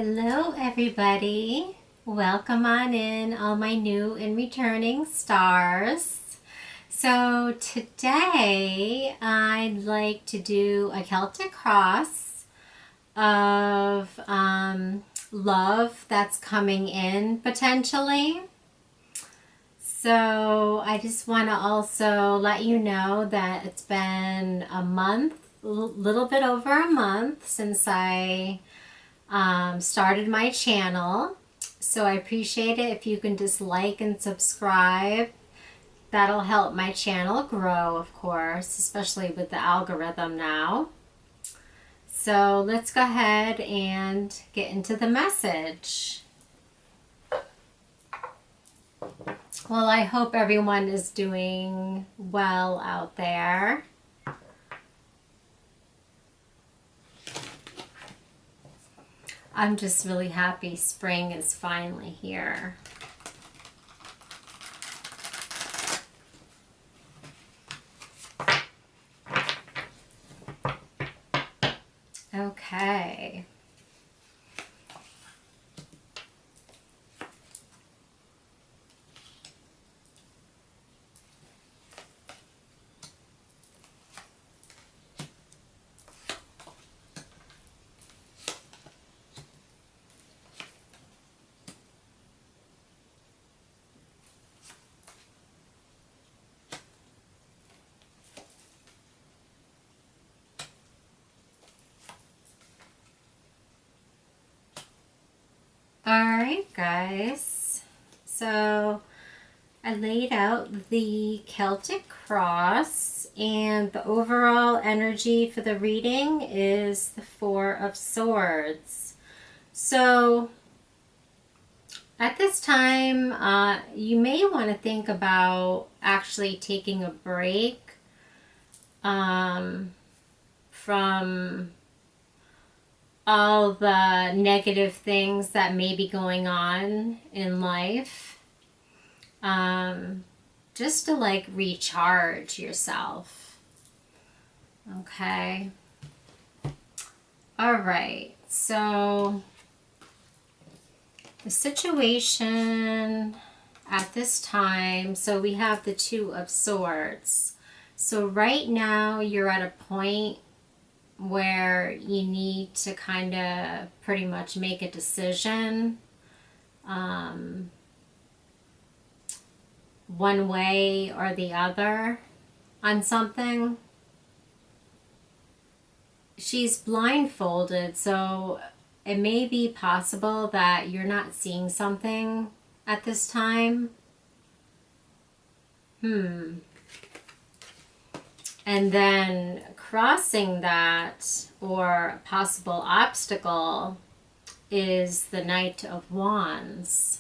Hello, everybody. Welcome on in, all my new and returning stars. So, today I'd like to do a Celtic cross of love that's coming in potentially. So, I just want to also let you know that it's been a month, a little bit over a month since I started my channel. So I appreciate it if you can just like and subscribe. That'll help my channel grow, of course, especially with the algorithm now. So let's go ahead and get into the message. Well, I hope everyone is doing well out there. I'm just really happy spring is finally here. Okay. Alright, guys. So I laid out the Celtic cross, and the overall energy for the reading is the Four of Swords. So at this time, you may want to think about actually taking a break from all the negative things that may be going on in life. Just to like recharge yourself. Okay. All right. So the situation at this time, so we have the Two of Swords. So right now you're at a point where you need to kind of pretty much make a decision one way or the other on something. She's blindfolded, so it may be possible that you're not seeing something at this time. And then crossing that, or a possible obstacle, is the Knight of Wands.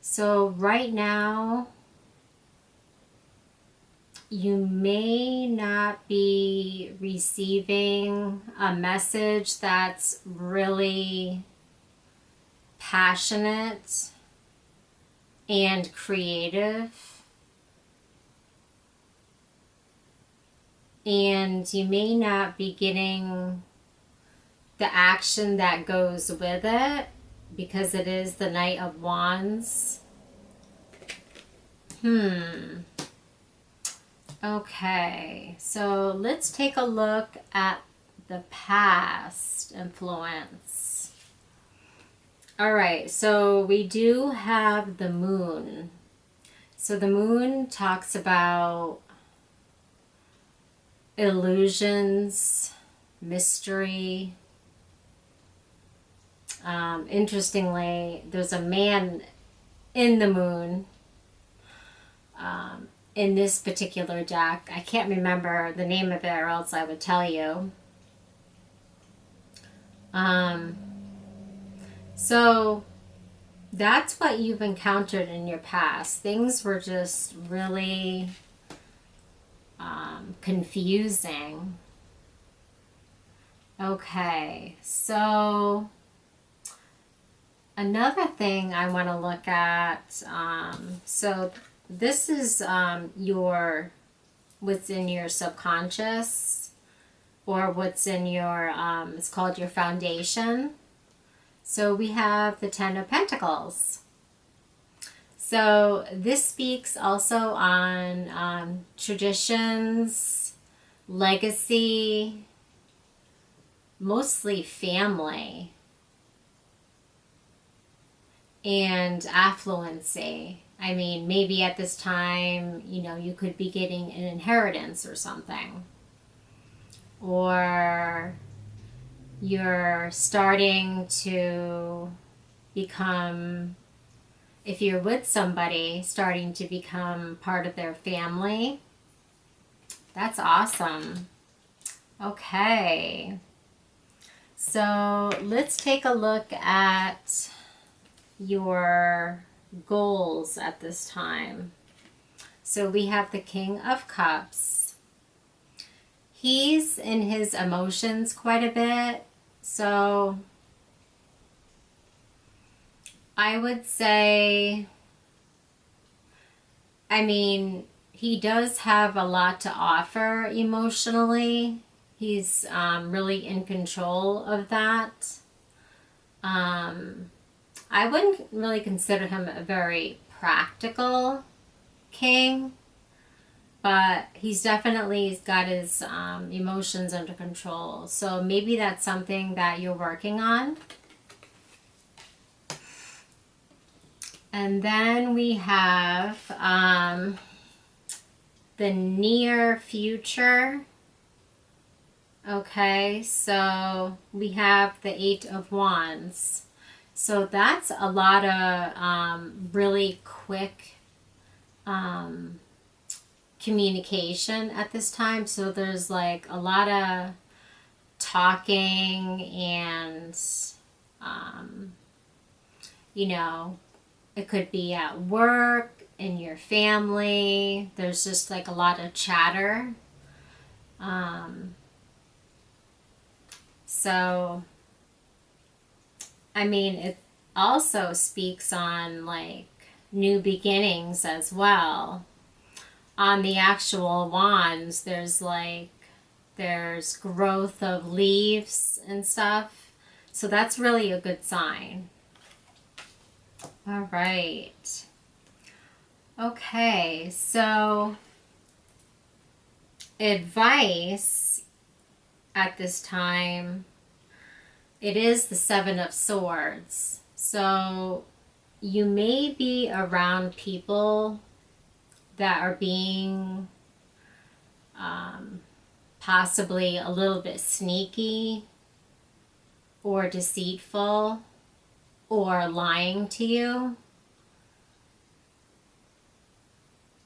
So right now, you may not be receiving a message that's really passionate and creative. And you may not be getting the action that goes with it because it is the Knight of Wands. Okay, so let's take a look at the past influence. All right, so we do have the Moon. So the Moon talks about illusions, mystery. Interestingly, there's a man in the Moon in this particular deck. I can't remember the name of it, or else I would tell you. So that's what you've encountered in your past. Things were just really confusing. Okay, so another thing I want to look at, so this is what's in your subconscious. or what's in your, it's called your foundation. So we have the Ten of Pentacles. So this speaks also on traditions, legacy, mostly family, and affluency. I mean, maybe at this time, you know, you could be getting an inheritance or something. Or you're starting to become, if you're with somebody, starting to become part of their family. That's awesome. Okay. So let's take a look at your goals at this time. So we have the King of Cups. He's in his emotions quite a bit. So I would say, I mean, he does have a lot to offer emotionally. He's really in control of that. I wouldn't really consider him a very practical king, but he's definitely got his emotions under control. So maybe that's something that you're working on. And then we have the near future. Okay, so we have the Eight of Wands. So that's a lot of really quick communication at this time. So there's like a lot of talking and, you know, it could be at work, in your family. There's just like a lot of chatter. So, I mean, it also speaks on like new beginnings as well. On the actual wands, there's growth of leaves and stuff. So that's really a good sign. All right. Okay, so advice at this time, it is the Seven of Swords. So you may be around people that are being possibly a little bit sneaky or deceitful or lying to you.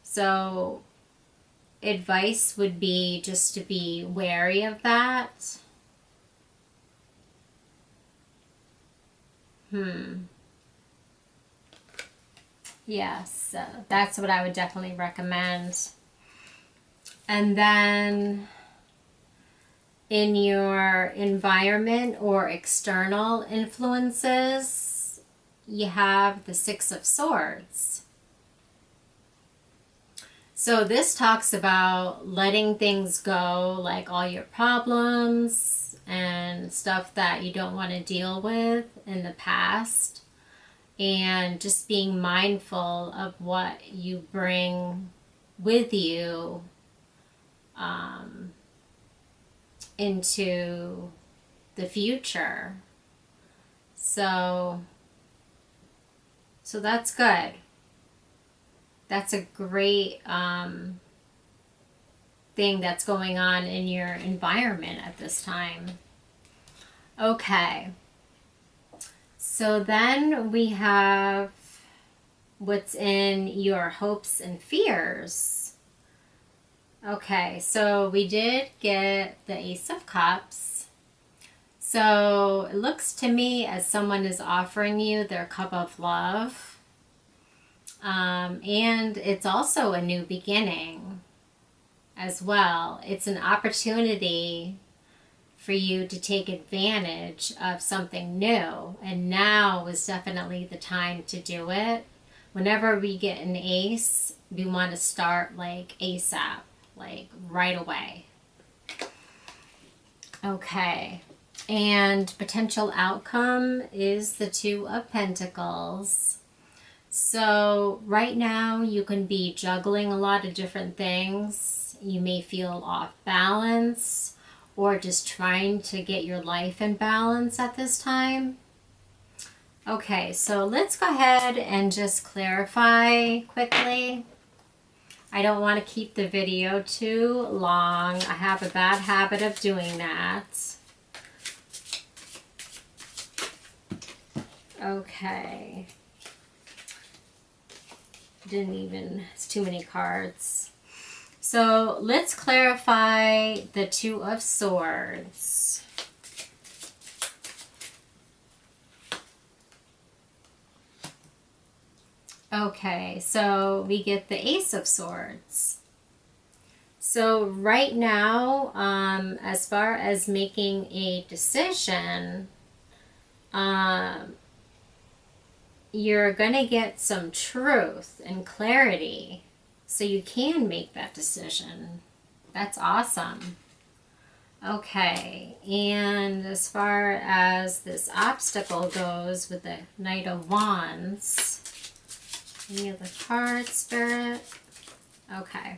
So advice would be just to be wary of that. Yes, that's what I would definitely recommend. And then in your environment or external influences, you have the Six of Swords. So this talks about letting things go, like all your problems and stuff that you don't want to deal with in the past, and just being mindful of what you bring with you into the future. So that's good. That's a great thing that's going on in your environment at this time. Okay. So then we have what's in your hopes and fears. Okay, so we did get the Ace of Cups. So it looks to me as someone is offering you their cup of love. And it's also a new beginning as well. It's an opportunity for you to take advantage of something new. And now is definitely the time to do it. Whenever we get an ace, we want to start like ASAP, like right away. Okay. And potential outcome is the Two of Pentacles. So right now you can be juggling a lot of different things. You may feel off balance or just trying to get your life in balance at this time. Okay, so let's go ahead and just clarify quickly. I don't want to keep the video too long. I have a bad habit of doing that. Okay. It's too many cards. So let's clarify the Two of Swords. Okay, so we get the Ace of Swords. So right now, as far as making a decision, you're going to get some truth and clarity so you can make that decision. That's awesome. Okay, and as far as this obstacle goes with the Knight of Wands, any other cards, Spirit? Okay.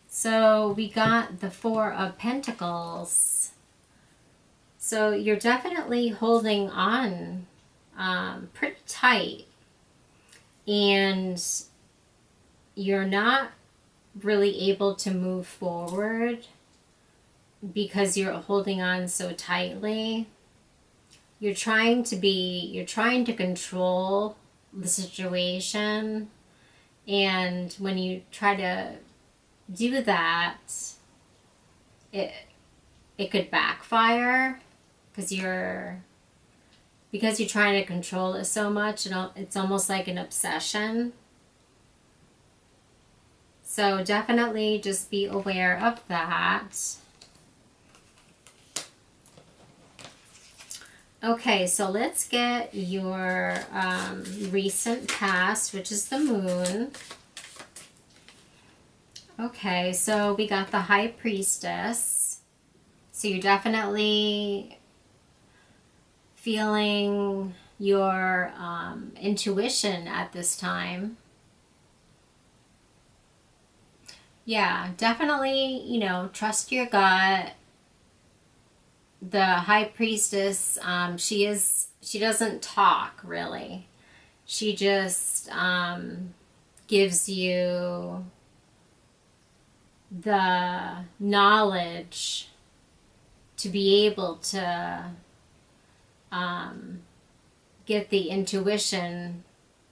So we got the Four of Pentacles. So you're definitely holding on pretty tight. And you're not really able to move forward because you're holding on so tightly. You're trying to control the situation, and when you try to do that, it could backfire because you're trying to control it so much. It's almost like an obsession. So definitely just be aware of that. Okay, so let's get your recent past, which is the Moon. Okay, so we got the High Priestess. So you're definitely feeling your intuition at this time. Yeah, definitely, trust your gut. The High Priestess, she doesn't talk really. She just gives you the knowledge to be able to get the intuition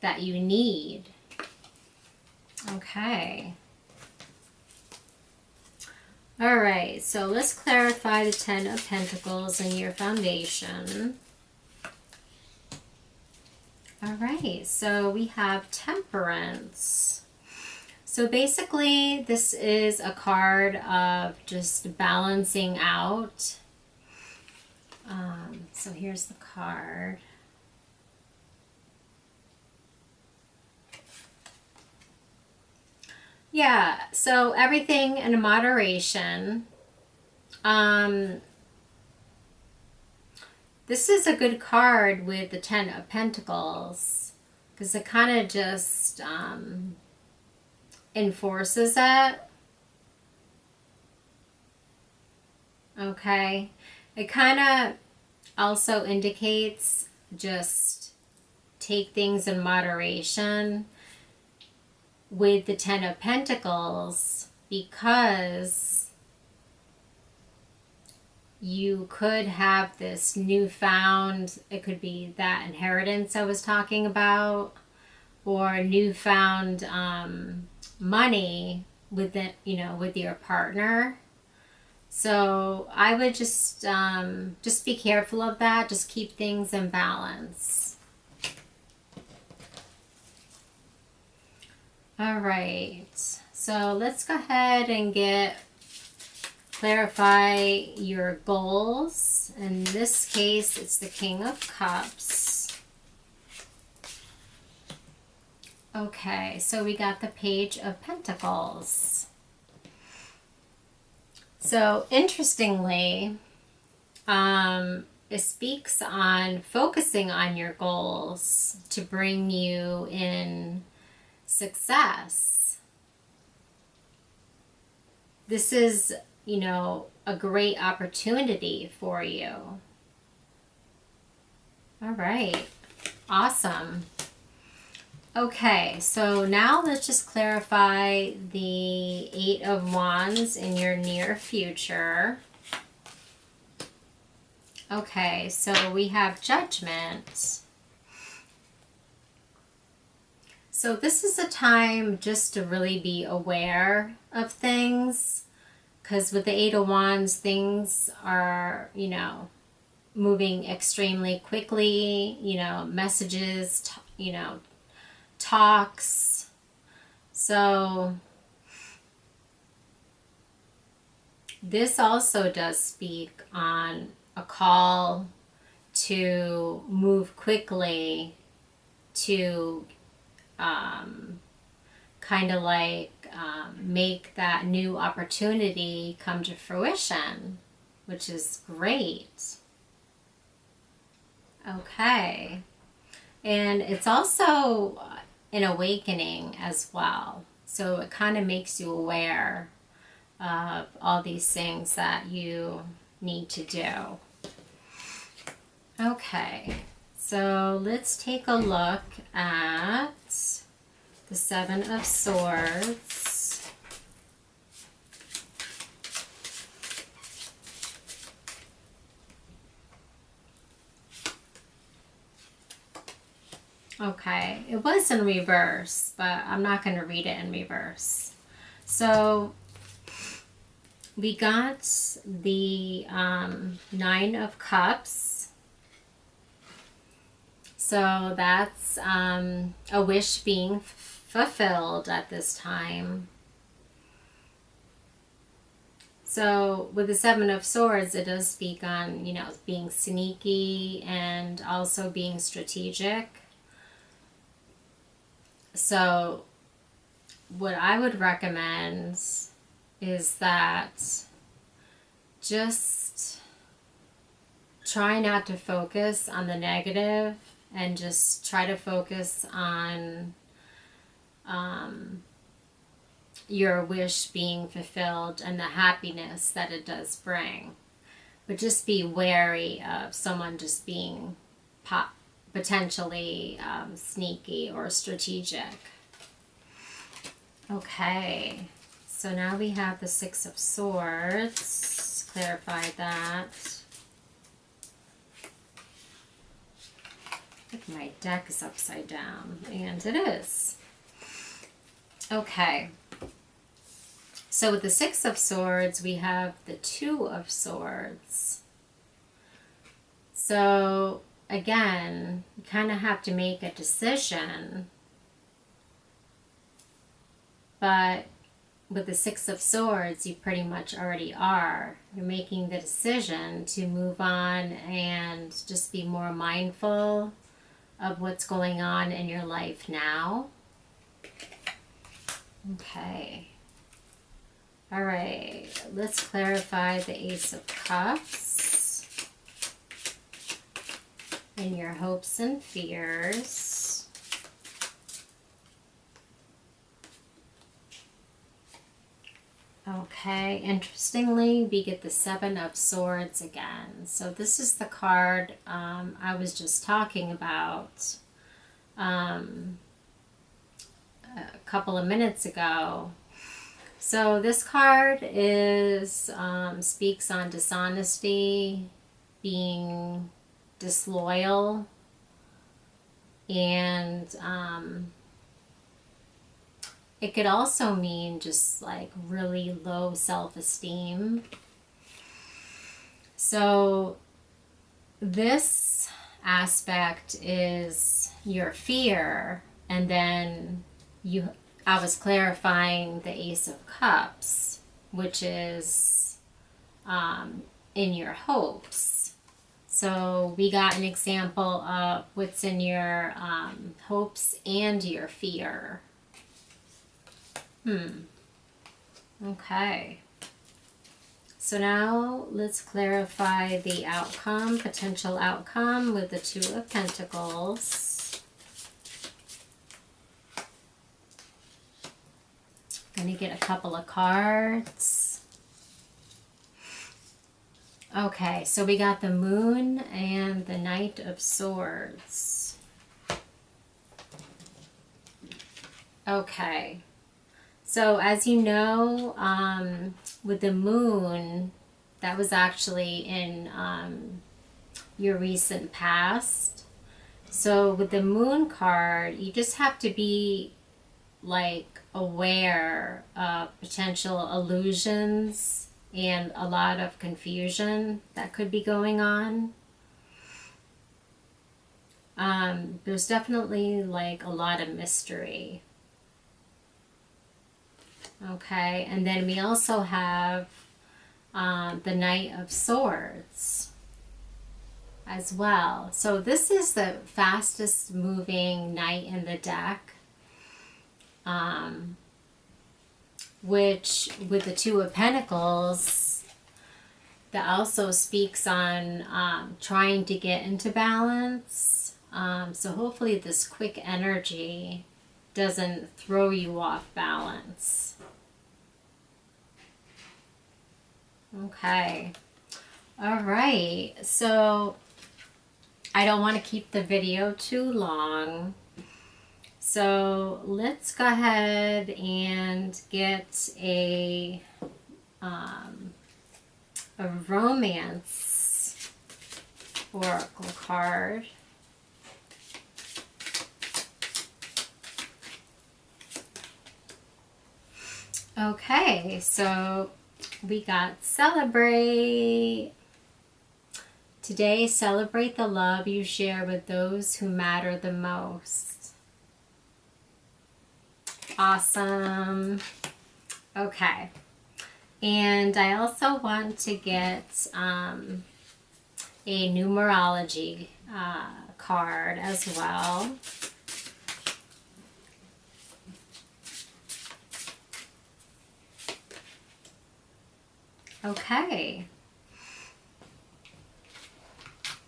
that you need. Okay. All right, so let's clarify the Ten of Pentacles in your foundation. All right, so we have Temperance. So basically, this is a card of just balancing out. So here's the card. Yeah, so everything in moderation. This is a good card with the Ten of Pentacles because it kind of just enforces it. Okay. It kind of also indicates just take things in moderation with the Ten of Pentacles, because you could have this newfound, it could be that inheritance I was talking about, or newfound money with it, with your partner. So I would just be careful of that. Just keep things in balance. All right. So let's go ahead and clarify your goals. In this case, it's the King of Cups. Okay, so we got the Page of Pentacles. So interestingly, it speaks on focusing on your goals to bring you in success. This is, a great opportunity for you. All right. Awesome. Okay, so now let's just clarify the Eight of Wands in your near future. Okay, so we have Judgment. So this is a time just to really be aware of things, because with the Eight of Wands, things are, moving extremely quickly, messages, talks. So this also does speak on a call to move quickly to kind of like make that new opportunity come to fruition, which is great. Okay. And it's also an awakening as well. So it kind of makes you aware of all these things that you need to do. Okay, so let's take a look at the Seven of Swords. Okay, it was in reverse, but I'm not going to read it in reverse. So we got the Nine of Cups. So that's a wish being fulfilled at this time. So with the Seven of Swords, it does speak on, being sneaky and also being strategic. So what I would recommend is that just try not to focus on the negative and just try to focus on your wish being fulfilled and the happiness that it does bring. But just be wary of someone just being potentially sneaky or strategic. Okay, so now we have the Six of Swords. Clarify that. I think my deck is upside down, and it is. Okay. So with the Six of Swords, we have the Two of Swords. So again, you kind of have to make a decision. But with the Six of Swords, you pretty much already are. You're making the decision to move on and just be more mindful of what's going on in your life now. Okay. All right, let's clarify the Ace of Cups and your hopes and fears. Okay, interestingly, we get the Seven of Swords again. So this is the card I was just talking about a couple of minutes ago. So this card is speaks on dishonesty, being disloyal, and it could also mean just like really low self-esteem. So this aspect is your fear, and then I was clarifying the Ace of Cups, which is in your hopes. So we got an example of what's in your hopes and your fear. Okay. So now let's clarify the outcome, potential outcome with the Two of Pentacles. I'm going to get a couple of cards. Okay, so we got the Moon and the Knight of Swords. Okay. So as you know, with the Moon, that was actually in your recent past. So with the Moon card, you just have to be like aware of potential illusions and a lot of confusion that could be going on. There's definitely like a lot of mystery. Okay, and then we also have the Knight of Swords as well. So this is the fastest moving knight in the deck, which with the Two of Pentacles, that also speaks on trying to get into balance. So hopefully this quick energy doesn't throw you off balance. Okay. All right. So I don't want to keep the video too long. So let's go ahead and get a romance oracle card. Okay, so we got celebrate. Today, celebrate the love you share with those who matter the most. Awesome. Okay. And I also want to get a numerology card as well. Okay.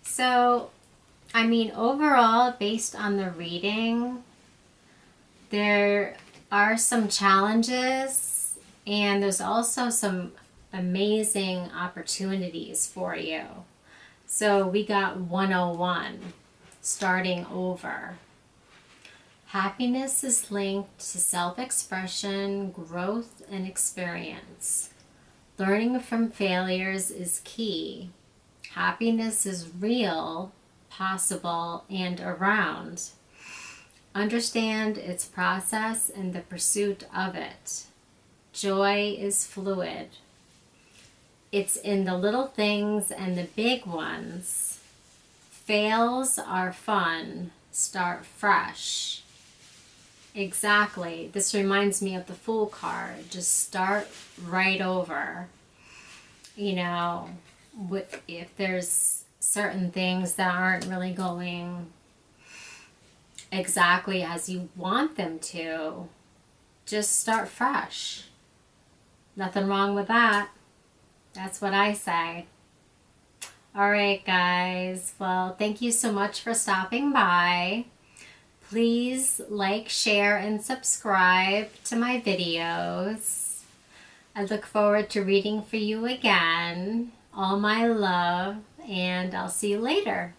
So, I mean, overall, based on the reading, there are some challenges and there's also some amazing opportunities for you. So we got 101, starting over. Happiness is linked to self-expression, growth, and experience. Learning from failures is key. Happiness is real, possible, and around. Understand its process and the pursuit of it. Joy is fluid. It's in the little things and the big ones. Fails are fun. Start fresh. Exactly. This reminds me of the Fool card. Just start right over. You know, if there's certain things that aren't really going exactly as you want them to, just start fresh. Nothing wrong with that. That's what I say. All right, guys. Well, thank you so much for stopping by. Please like, share, and subscribe to my videos. I look forward to reading for you again. All my love, and I'll see you later.